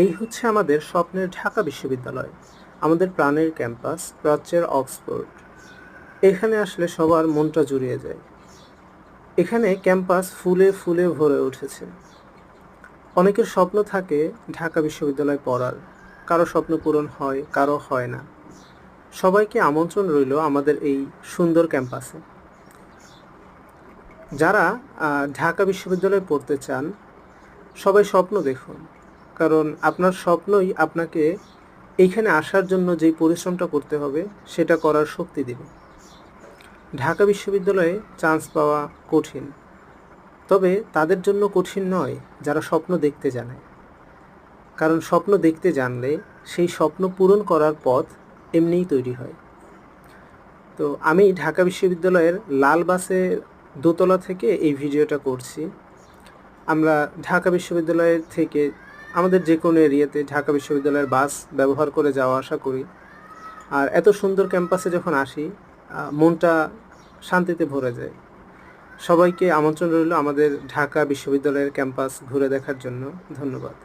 এই হচ্ছে আমাদের স্বপ্নের ঢাকা বিশ্ববিদ্যালয়, আমাদের প্রাণের ক্যাম্পাস, প্রাচ্যের অক্সফোর্ড। এখানে আসলে সবার মনটা জুড়িয়ে যায়। এখানে ক্যাম্পাস ফুলে ফুলে ভরে উঠেছে। অনেকের স্বপ্ন থাকে ঢাকা বিশ্ববিদ্যালয়ে পড়ার, কারো স্বপ্ন পূরণ হয়, কারো হয় না। সবাইকে আমন্ত্রণ রইল আমাদের এই সুন্দর ক্যাম্পাসে। যারা ঢাকা বিশ্ববিদ্যালয়ে পড়তে চান, সবাই স্বপ্ন দেখুন, কারণ আপনার স্বপ্নই আপনাকে এইখানে আসার জন্য যেই পরিশ্রমটা করতে হবে সেটা করার শক্তি দিবে। ঢাকা বিশ্ববিদ্যালয়ে চান্স পাওয়া কঠিন, তবে তাদের জন্য কঠিন নয় যারা স্বপ্ন দেখতে জানে, কারণ স্বপ্ন দেখতে জানলে সেই স্বপ্ন পূরণ করার পথ এমনিই তৈরি হয়। তো আমি ঢাকা বিশ্ববিদ্যালয়ের লাল বাসের দোতলা থেকে এই ভিডিওটা করছি। আমরা ঢাকা বিশ্ববিদ্যালয়ের থেকে আমাদের যে কোনো এরিয়াতে ঢাকা বিশ্ববিদ্যালয়ের বাস ব্যবহার করে যাওয়া আসা করি। আর এত সুন্দর ক্যাম্পাসে যখন আসি, মনটা শান্তিতে ভরে যায়। সবাইকে আমন্ত্রণ রইল আমাদের ঢাকা বিশ্ববিদ্যালয়ের ক্যাম্পাস ঘুরে দেখার জন্য। ধন্যবাদ।